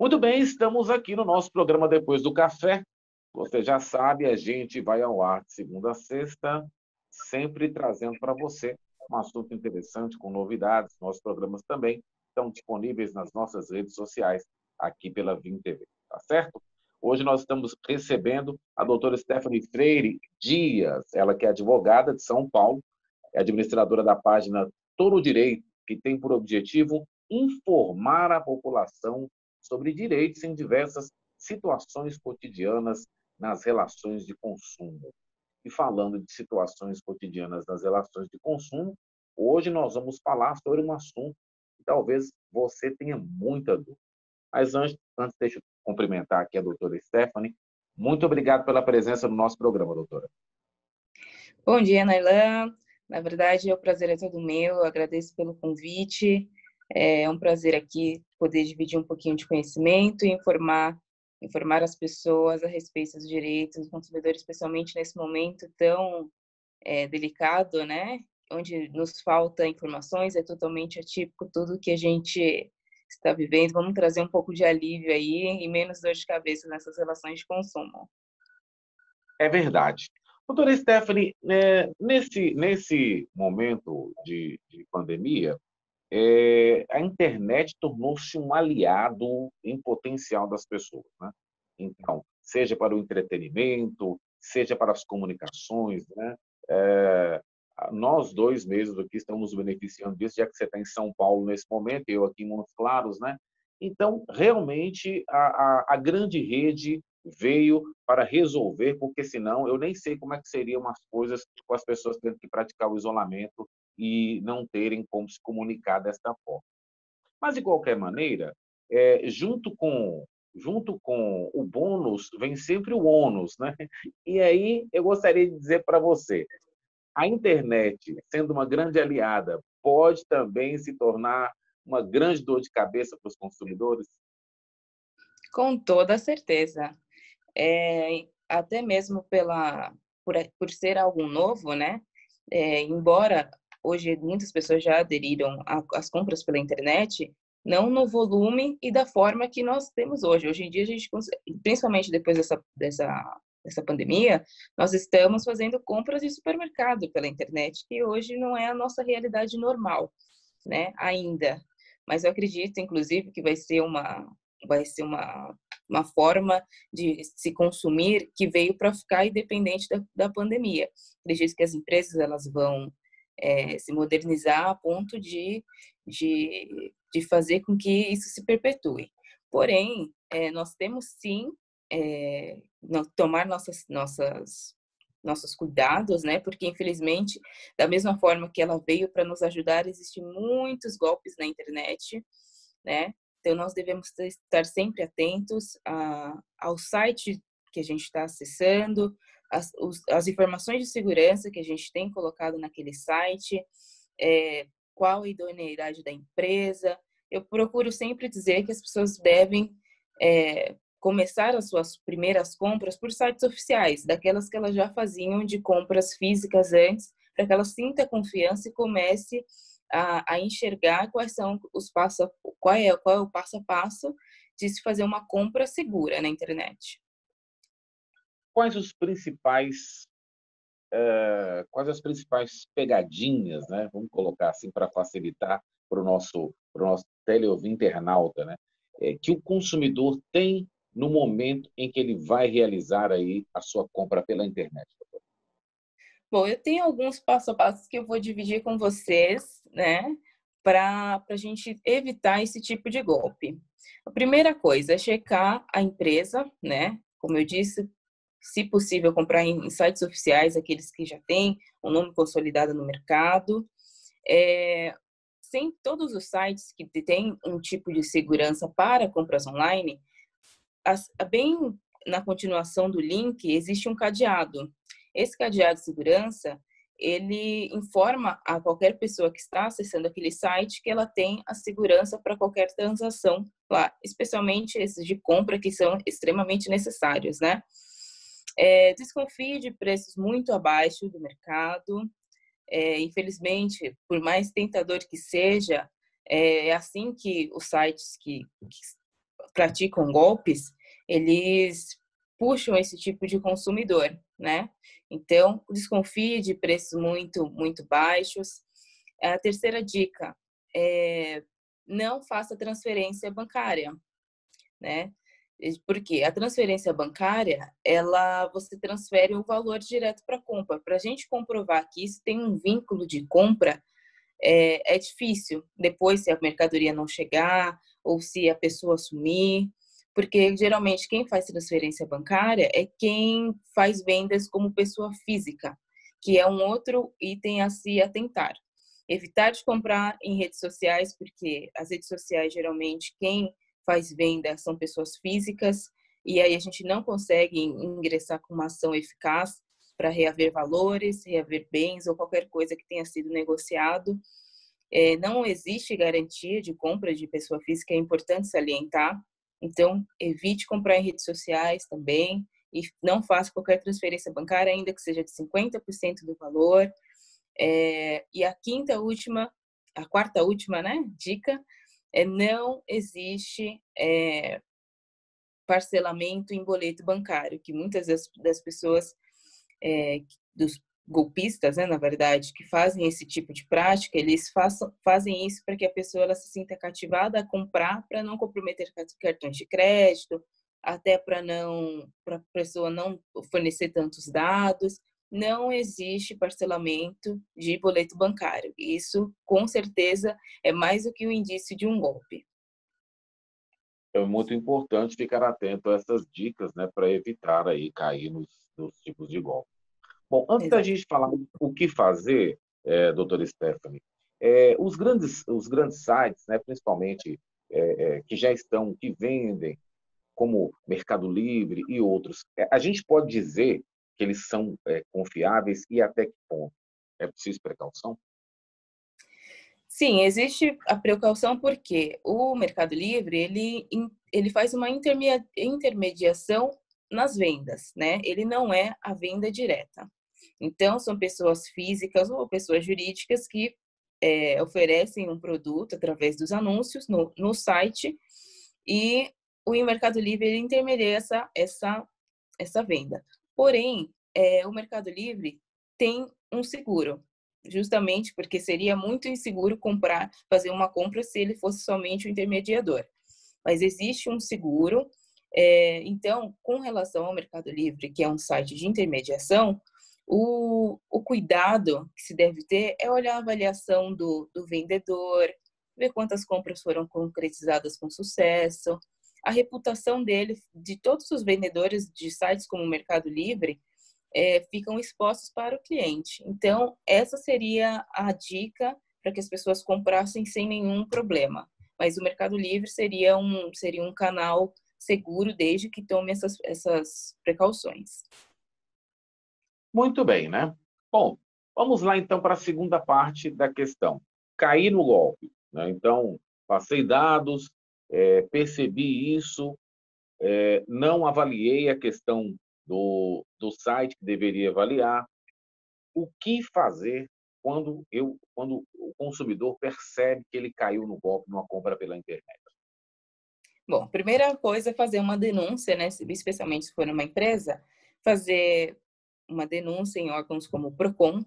Muito bem, estamos aqui no nosso programa Depois do Café. Você já sabe, a gente vai ao ar de segunda a sexta, sempre trazendo para você um assunto interessante, com novidades. Nossos programas também estão disponíveis nas nossas redes sociais, aqui pela Vim TV, tá certo? Hoje nós estamos recebendo a doutora Stephanie Freire Dias, ela que é advogada de São Paulo, é administradora da página Todo Direito, que tem por objetivo informar a população sobre direitos em diversas situações cotidianas nas relações de consumo. E falando de situações cotidianas nas relações de consumo, hoje nós vamos falar sobre um assunto que talvez você tenha muita dúvida. Mas antes deixa eu cumprimentar aqui a doutora Stephanie. Muito obrigado pela presença no nosso programa, doutora. Bom dia, Nailan. Na verdade, o prazer é todo meu. Eu agradeço pelo convite. É um prazer aqui poder dividir um pouquinho de conhecimento e informar as pessoas a respeito dos direitos do consumidor, especialmente nesse momento tão delicado, né? Onde nos falta informações, é totalmente atípico tudo que a gente está vivendo. Vamos trazer um pouco de alívio aí e menos dor de cabeça nessas relações de consumo. É verdade. Doutora Stephanie, nesse momento de pandemia, a internet tornou-se um aliado em potencial das pessoas, né? Então, seja para o entretenimento, seja para as comunicações, né? É, nós dois mesmos aqui estamos beneficiando disso, já que você está em São Paulo nesse momento, eu aqui em Montes Claros, né? Então, realmente, a grande rede veio para resolver, porque senão eu nem sei como é que seriam as coisas com as pessoas tendo que praticar o isolamento e não terem como se comunicar desta forma. Mas, de qualquer maneira, junto com o bônus, vem sempre o ônus, né? E aí eu gostaria de dizer para você, a internet, sendo uma grande aliada, pode também se tornar uma grande dor de cabeça para os consumidores? Com toda certeza. Até mesmo por ser algo novo, né? Embora hoje muitas pessoas já aderiram às compras pela internet, não no volume e da forma que nós temos hoje. Hoje em dia, principalmente depois dessa pandemia, nós estamos fazendo compras de supermercado pela internet, que hoje não é a nossa realidade normal, né? Ainda. Mas eu acredito, inclusive, que vai ser uma forma de se consumir que veio para ficar independente da pandemia. Acredito que as empresas elas vão se modernizar a ponto de fazer com que isso se perpetue. Porém, nós temos sim tomar nossos cuidados, né? Porque infelizmente, da mesma forma que ela veio para nos ajudar, existem muitos golpes na internet, né? Então nós devemos estar sempre atentos ao site que a gente está acessando, as informações de segurança que a gente tem colocado naquele site, qual a idoneidade da empresa. Eu procuro sempre dizer que as pessoas devem começar as suas primeiras compras por sites oficiais, daquelas que elas já faziam de compras físicas antes, para que elas sintam confiança e comece a enxergar qual é o passo a passo de se fazer uma compra segura na internet. Quais as principais pegadinhas, né? Vamos colocar assim para facilitar para o nosso teleouvinte internauta, né? Que o consumidor tem no momento em que ele vai realizar aí a sua compra pela internet. Bom, eu tenho alguns passo a passo que eu vou dividir com vocês, né, para a gente evitar esse tipo de golpe. A primeira coisa é checar a empresa, né? Como eu disse, se possível, comprar em sites oficiais, aqueles que já têm um nome consolidado no mercado. Sem todos os sites que têm um tipo de segurança para compras online, bem na continuação do link, existe um cadeado. Esse cadeado de segurança, ele informa a qualquer pessoa que está acessando aquele site que ela tem a segurança para qualquer transação lá, especialmente esses de compra que são extremamente necessários, né? Desconfie de preços muito abaixo do mercado. Infelizmente, por mais tentador que seja, é assim que os sites que praticam golpes, eles puxam esse tipo de consumidor, né? Então, desconfie de preços muito baixos. A terceira dica é não faça transferência bancária, né? Porque a transferência bancária, você transfere o valor direto para a compra. Para a gente comprovar que isso tem um vínculo de compra, é difícil. Depois, se a mercadoria não chegar ou se a pessoa sumir, porque geralmente quem faz transferência bancária é quem faz vendas como pessoa física, que é um outro item a se atentar. Evitar de comprar em redes sociais, porque as redes sociais geralmente quem faz venda são pessoas físicas, e aí a gente não consegue ingressar com uma ação eficaz para reaver valores, reaver bens ou qualquer coisa que tenha sido negociado. Não existe garantia de compra de pessoa física, é importante salientar. Então, evite comprar em redes sociais também e não faça qualquer transferência bancária, ainda que seja de 50% do valor. E a quarta última, né, dica não existe parcelamento em boleto bancário, que muitas das pessoas, dos golpistas, né, na verdade, que fazem esse tipo de prática, eles fazem isso para que a pessoa ela se sinta cativada a comprar, para não comprometer cartões de crédito, até para a pessoa não fornecer tantos dados. Não existe parcelamento de boleto bancário. Isso, com certeza, é mais do que um indício de um golpe. É muito importante ficar atento a essas dicas, né, para evitar aí cair nos tipos de golpe. Bom, antes da Exato. gente falar o que fazer, doutora Stephanie, os grandes sites, né, principalmente que já estão, que vendem, como Mercado Livre e outros, a gente pode dizer que eles são confiáveis e até que ponto? É preciso precaução? Sim, existe a precaução porque o Mercado Livre, ele faz uma intermediação nas vendas, né? Ele não é a venda direta. Então, são pessoas físicas ou pessoas jurídicas que oferecem um produto através dos anúncios no site e o Mercado Livre ele intermedia essa venda. Porém, o Mercado Livre tem um seguro, justamente porque seria muito inseguro fazer uma compra se ele fosse somente o intermediador. Mas existe um seguro. Então, com relação ao Mercado Livre, que é um site de intermediação, o cuidado que se deve ter é olhar a avaliação do vendedor, ver quantas compras foram concretizadas com sucesso, a reputação dele, de todos os vendedores de sites como o Mercado Livre, ficam expostos para o cliente. Então, essa seria a dica para que as pessoas comprassem sem nenhum problema. Mas o Mercado Livre seria um canal seguro desde que tome essas precauções. Muito bem, né? Bom, vamos lá então para a segunda parte da questão. Cair no golpe, né? Então, passei dados, percebi isso, não avaliei a questão do site que deveria avaliar. O que fazer quando o consumidor percebe que ele caiu no golpe numa compra pela internet? Bom, a primeira coisa é fazer uma denúncia, né? Especialmente se for uma empresa, fazer uma denúncia em órgãos como o Procon,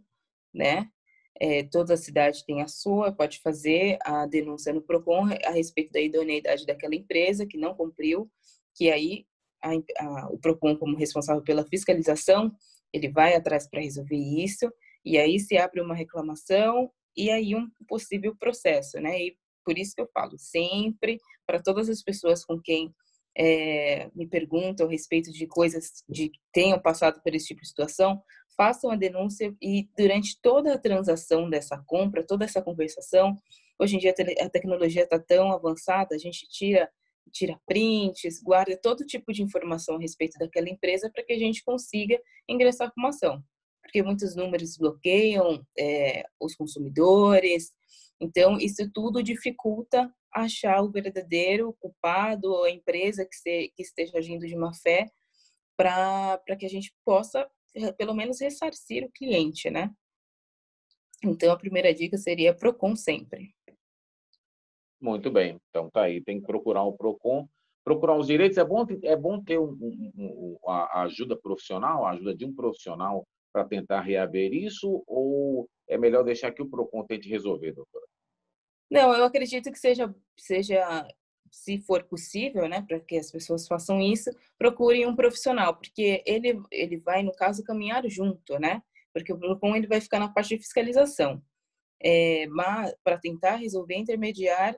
né? Toda cidade tem a sua, pode fazer a denúncia no Procon a respeito da idoneidade daquela empresa que não cumpriu, que aí o Procon, como responsável pela fiscalização, ele vai atrás para resolver isso, e aí se abre uma reclamação e aí um possível processo, né? E por isso que eu falo sempre para todas as pessoas com quem me perguntam a respeito de coisas de que tenham passado por esse tipo de situação, façam a denúncia e durante toda a transação dessa compra, toda essa conversação, hoje em dia a tecnologia está tão avançada, a gente tira prints, guarda todo tipo de informação a respeito daquela empresa para que a gente consiga ingressar com uma ação. Porque muitos números bloqueiam os consumidores, então isso tudo dificulta achar o verdadeiro culpado ou a empresa que esteja agindo de má fé para que a gente possa pelo menos ressarcir o cliente, né? Então a primeira dica seria Procon sempre. Muito bem. Então tá aí, tem que procurar o Procon procurar os direitos, é bom ter a ajuda profissional, a ajuda de um profissional para tentar reaver isso, ou é melhor deixar que o PROCON tente resolver, doutora? Não, eu acredito que seja, se for possível, né, para que as pessoas façam isso, procurem um profissional, porque ele vai, no caso, caminhar junto, né? Porque o PROCON ele vai ficar na parte de fiscalização, mas para tentar resolver, intermediar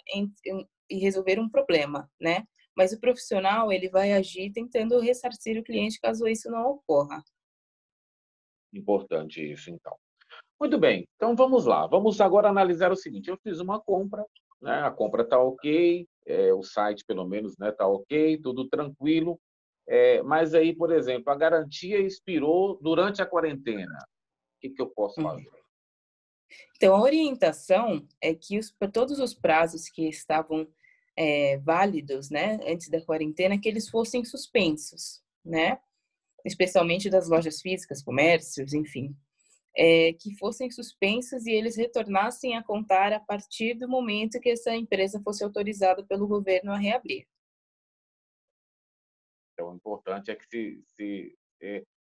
e resolver um problema, né? Mas o profissional ele vai agir tentando ressarcir o cliente caso isso não ocorra. Importante isso, então. Muito bem, então vamos lá. Vamos agora analisar o seguinte: eu fiz uma compra, né? A compra está ok, o site pelo menos está ok, tudo tranquilo. Mas aí, por exemplo, a garantia expirou durante a quarentena. O que eu posso Uhum. fazer? Então, a orientação é que todos os prazos que estavam válidos, né, antes da quarentena, que eles fossem suspensos, né? Especialmente das lojas físicas, comércios, enfim, que fossem suspensos e eles retornassem a contar a partir do momento que essa empresa fosse autorizada pelo governo a reabrir. Então, o importante é que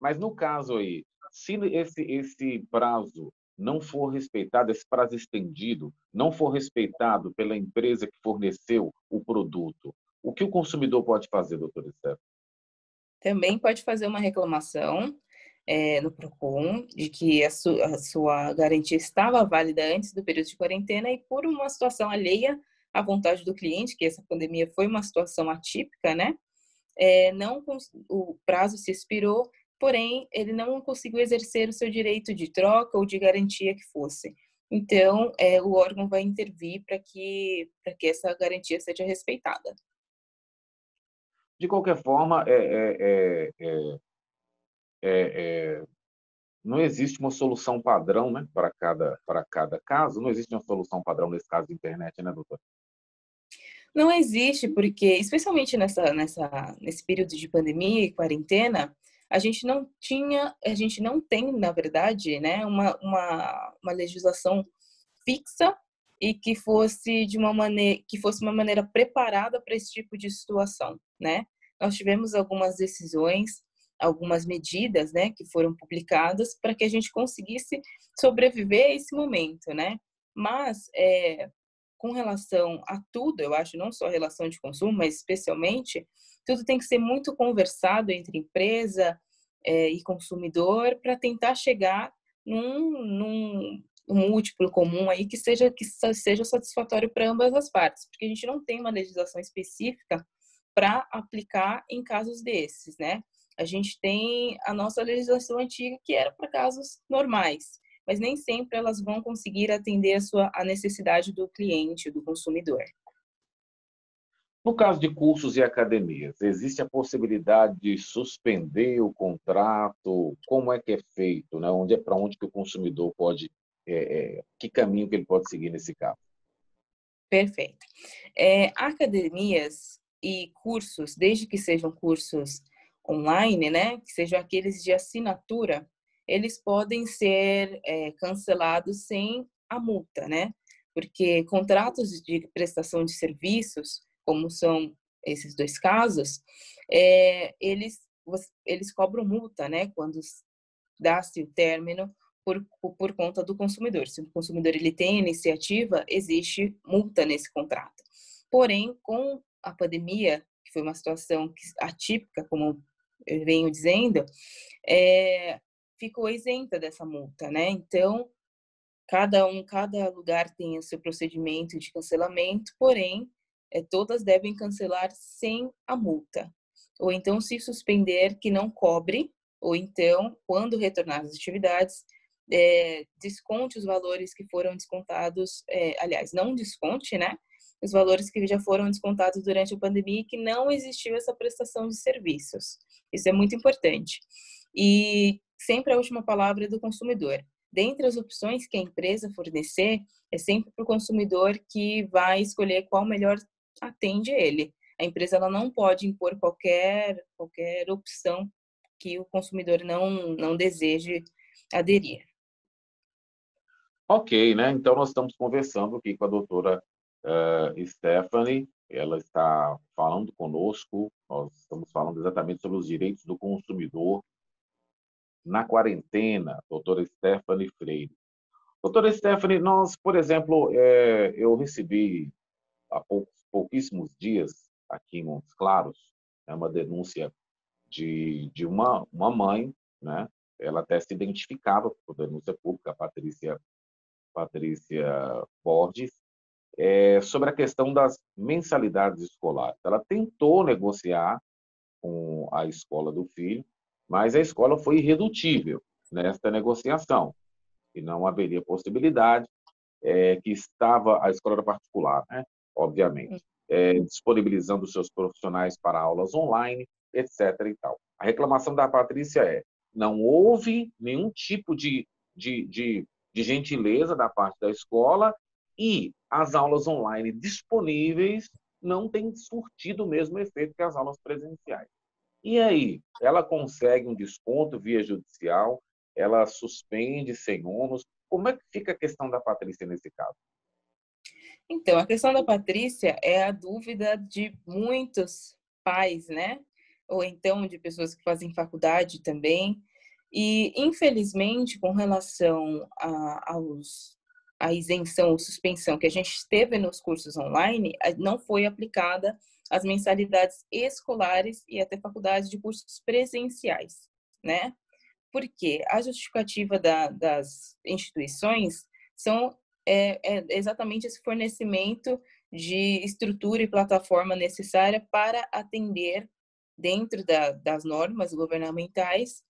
mas no caso aí, se esse prazo não for respeitado, esse prazo estendido, não for respeitado pela empresa que forneceu o produto, o que o consumidor pode fazer, doutor Esther? Também pode fazer uma reclamação no PROCON de que a sua garantia estava válida antes do período de quarentena e por uma situação alheia à vontade do cliente, que essa pandemia foi uma situação atípica, né? Não o prazo se expirou, porém ele não conseguiu exercer o seu direito de troca ou de garantia que fosse. Então, o órgão vai intervir para que essa garantia seja respeitada. De qualquer forma, não existe uma solução padrão, né, para cada caso, não existe uma solução padrão nesse caso de internet, né, doutor? Não existe, porque, especialmente nesse período de pandemia e quarentena, a gente não tem, na verdade, né, uma legislação fixa e que fosse uma maneira preparada para esse tipo de situação, né? Nós tivemos algumas decisões, algumas medidas, né, que foram publicadas para que a gente conseguisse sobreviver a esse momento, né? Mas com relação a tudo, eu acho, não só a relação de consumo, mas especialmente, tudo tem que ser muito conversado entre empresa e consumidor para tentar chegar num um múltiplo comum aí que seja satisfatório para ambas as partes, porque a gente não tem uma legislação específica para aplicar em casos desses, né? A gente tem a nossa legislação antiga que era para casos normais, mas nem sempre elas vão conseguir atender a necessidade do cliente, do consumidor. No caso de cursos e academias, existe a possibilidade de suspender o contrato? Como é que é feito, né? Para onde que o consumidor pode, que caminho que ele pode seguir nesse caso? Perfeito. Academias e cursos, desde que sejam cursos online, né, que sejam aqueles de assinatura, eles podem ser cancelados sem a multa, né? Porque contratos de prestação de serviços, como são esses dois casos, eles cobram multa, né? Quando dá-se o término por conta do consumidor. Se o consumidor ele tem iniciativa, existe multa nesse contrato. Porém, com a pandemia, que foi uma situação atípica, como eu venho dizendo, ficou isenta dessa multa, né? Então, cada lugar tem o seu procedimento de cancelamento, porém, todas devem cancelar sem a multa. Ou então, se suspender, que não cobre, ou então, quando retornar às atividades, desconte os valores que foram descontados, aliás, não desconte, né? Os valores que já foram descontados durante a pandemia e que não existiu essa prestação de serviços. Isso é muito importante. E sempre a última palavra é do consumidor. Dentre as opções que a empresa fornecer, é sempre para o consumidor que vai escolher qual melhor atende ele. A empresa ela não pode impor qualquer opção que o consumidor não deseje aderir. Ok, né? Então nós estamos conversando aqui com a doutora Stephanie, ela está falando conosco. Nós estamos falando exatamente sobre os direitos do consumidor na quarentena, doutora Stephanie Freire. Doutora Stephanie, nós, por exemplo, eu recebi há pouquíssimos dias aqui em Montes Claros, uma denúncia de uma mãe, né? Ela até se identificava por denúncia pública, a Patrícia Borges, sobre a questão das mensalidades escolares. Ela tentou negociar com a escola do filho, mas a escola foi irredutível nesta negociação e não haveria possibilidade, que estava a escola particular, né? Obviamente, disponibilizando seus profissionais para aulas online, etc. E tal. A reclamação da Patrícia não houve nenhum tipo de gentileza da parte da escola e as aulas online disponíveis não têm surtido o mesmo efeito que as aulas presenciais. E aí, ela consegue um desconto via judicial, ela suspende sem ônus. Como é que fica a questão da Patrícia nesse caso? Então, a questão da Patrícia é a dúvida de muitos pais, né? Ou então de pessoas que fazem faculdade também. E, infelizmente, com relação à isenção ou suspensão que a gente teve nos cursos online, não foi aplicada as mensalidades escolares e até faculdade de cursos presenciais, né? Porque a justificativa das instituições é exatamente esse fornecimento de estrutura e plataforma necessária para atender, dentro das normas governamentais,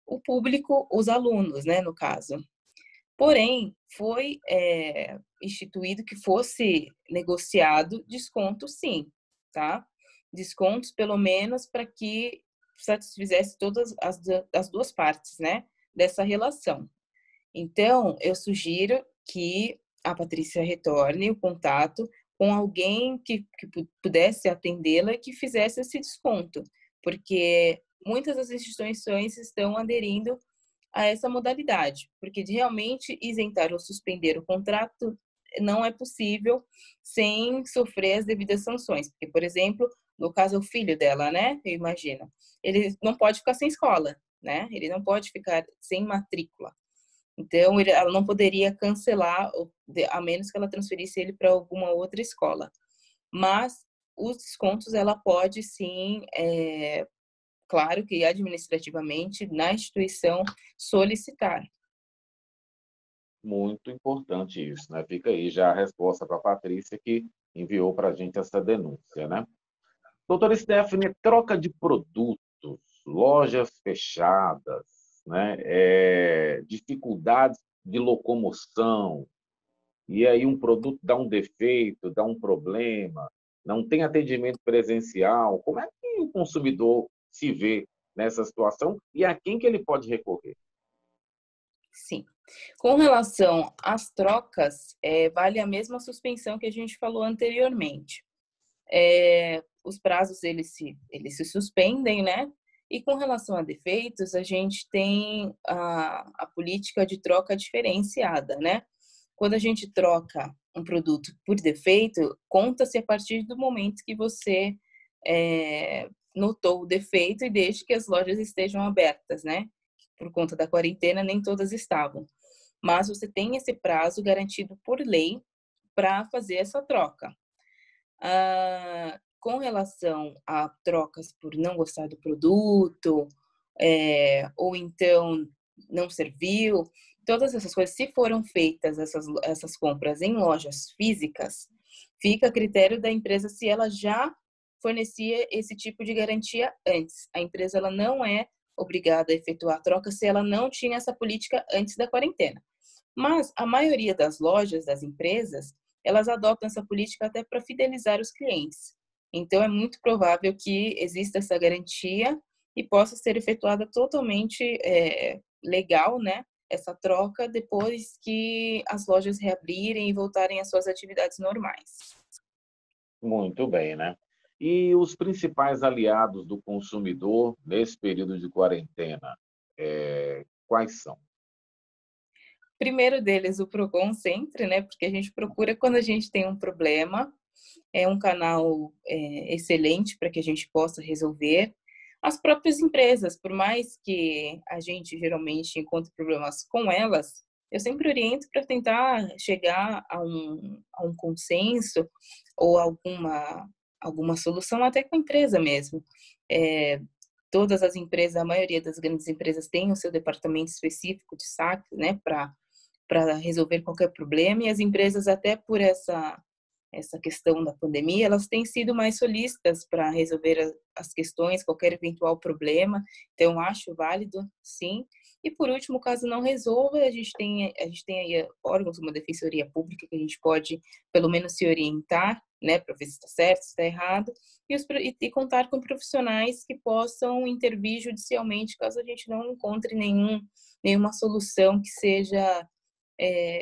o público, os alunos, né, no caso. Porém, foi instituído que fosse negociado desconto, sim, tá? Descontos, pelo menos, para que satisfizesse todas as duas partes, né, dessa relação. Então, eu sugiro que a Patrícia retorne o contato com alguém que pudesse atendê-la e que fizesse esse desconto, porque muitas das instituições estão aderindo a essa modalidade, porque de realmente isentar ou suspender o contrato não é possível sem sofrer as devidas sanções. Porque, por exemplo, no caso o filho dela, né? Eu imagino, ele não pode ficar sem escola, né? Ele não pode ficar sem matrícula. Então, ela não poderia cancelar, a menos que ela transferisse ele para alguma outra escola. Mas os descontos ela pode sim, claro que administrativamente, na instituição, solicitar. Muito importante isso, né? Fica aí já a resposta para a Patrícia, que enviou para a gente essa denúncia, né? Doutora Stephanie, troca de produtos, lojas fechadas, né? Dificuldades de locomoção, e aí um produto dá um defeito, dá um problema, não tem atendimento presencial. Como é que o consumidor se vê nessa situação e a quem que ele pode recorrer? Sim. Com relação às trocas, vale a mesma suspensão que a gente falou anteriormente. Os prazos eles se suspendem, né? E com relação a defeitos, a gente tem a política de troca diferenciada, né? Quando a gente troca um produto por defeito, conta-se a partir do momento que você notou o defeito e desde que as lojas estejam abertas, né? Por conta da quarentena, nem todas estavam. Mas você tem esse prazo garantido por lei para fazer essa troca. Com relação a trocas por não gostar do produto, ou então não serviu, todas essas coisas, se foram feitas essas compras em lojas físicas, fica a critério da empresa se ela já fornecia esse tipo de garantia antes. A empresa ela não é obrigada a efetuar a troca se ela não tinha essa política antes da quarentena. Mas a maioria das lojas, das empresas, elas adotam essa política até para fidelizar os clientes. Então, é muito provável que exista essa garantia e possa ser efetuada totalmente legal, né? Essa troca depois que as lojas reabrirem e voltarem às suas atividades normais. Muito bem, né? E os principais aliados do consumidor nesse período de quarentena, quais são? Primeiro deles, o Procon sempre, né? Porque a gente procura quando a gente tem um problema. é um canal excelente para que a gente possa resolver. As próprias empresas, por mais que a gente geralmente encontre problemas com elas, eu sempre oriento para tentar chegar a um consenso ou alguma solução até com a empresa mesmo. Todas as empresas, a maioria das grandes empresas tem o seu departamento específico de saque, né, para resolver qualquer problema, e as empresas, até por essa questão da pandemia, elas têm sido mais solícitas para resolver as questões, qualquer eventual problema. Então, eu acho válido, sim. E, por último, caso não resolva, a gente tem aí órgãos como a Defensoria Pública, que a gente pode, pelo menos, se orientar, né, para ver se está certo, se está errado, e contar com profissionais que possam intervir judicialmente, caso a gente não encontre nenhuma solução que seja,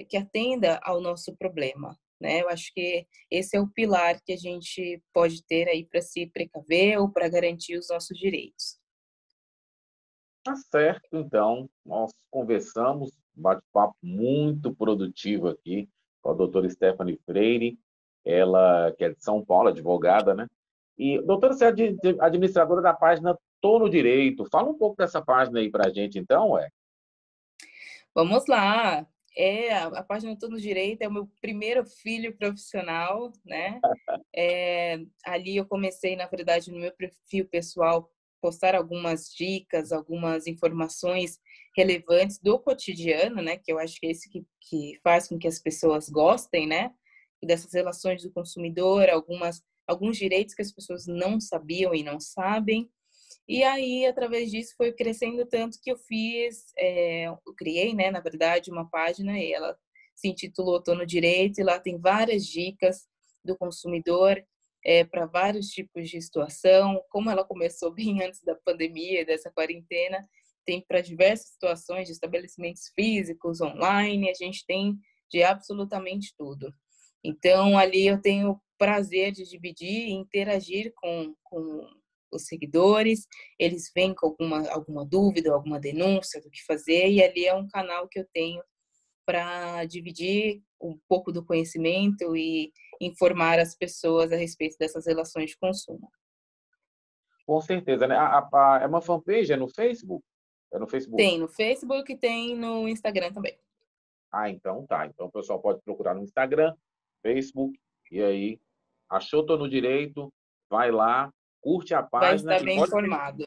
que atenda ao nosso problema. Né? Eu acho que esse é o pilar que a gente pode ter aí para se precaver ou para garantir os nossos direitos. Tá certo, então, nós conversamos, bate-papo muito produtivo aqui com a doutora Stephanie Freire, ela que é de São Paulo, advogada, né? E, doutora, você é administradora da página Tô no Direito. Fala um pouco dessa página aí para a gente, então, Vamos lá! A página Tô no Direito é o meu primeiro filho profissional, né? Ali eu comecei, na verdade, no meu perfil pessoal, postar algumas dicas, algumas informações relevantes do cotidiano, né? Que eu acho que é isso que faz com que as pessoas gostem, né? Dessas relações do consumidor, alguns direitos que as pessoas não sabiam e não sabem. E aí, através disso, foi crescendo tanto que eu criei, né, na verdade, uma página, e ela se intitulou Tô no Direito, e lá tem várias dicas do consumidor para vários tipos de situação. Como ela começou bem antes da pandemia, dessa quarentena, tem para diversas situações de estabelecimentos físicos, online, a gente tem de absolutamente tudo. Então, ali eu tenho o prazer de dividir e interagir com os seguidores, eles vêm com alguma dúvida, alguma denúncia do que fazer, e ali é um canal que eu tenho para dividir um pouco do conhecimento e informar as pessoas a respeito dessas relações de consumo. Com certeza, né? É uma fanpage, é no Facebook? É no Facebook? Tem no Facebook e tem no Instagram também. Então tá. Então o pessoal pode procurar no Instagram, Facebook, e aí, achou Tô no Direito, vai lá, curte a Vai página estar e bem informado.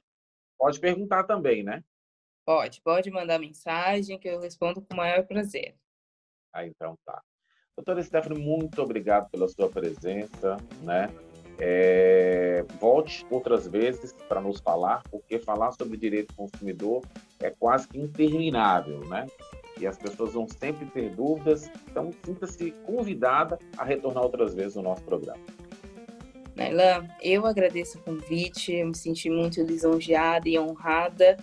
pode perguntar também, né? Pode mandar mensagem que eu respondo com o maior prazer. Então tá. Doutora Stephanie, muito obrigado pela sua presença, né? Volte outras vezes para nos falar, porque falar sobre direito do consumidor é quase que interminável, né? E as pessoas vão sempre ter dúvidas, então sinta-se convidada a retornar outras vezes no nosso programa. Nailan, eu agradeço o convite, eu me senti muito lisonjeada e honrada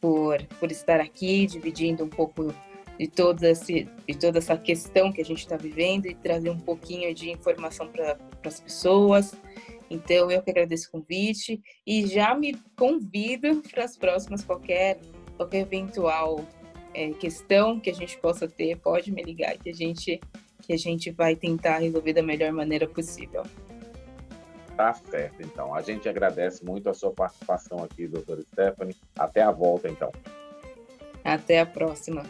por estar aqui, dividindo um pouco de toda essa questão que a gente está vivendo e trazer um pouquinho de informação para as pessoas. Então, eu que agradeço o convite e já me convido para as próximas, qualquer eventual questão que a gente possa ter, pode me ligar que a gente vai tentar resolver da melhor maneira possível. Tá certo, então. A gente agradece muito a sua participação aqui, doutora Stephanie. Até a volta, então. Até a próxima.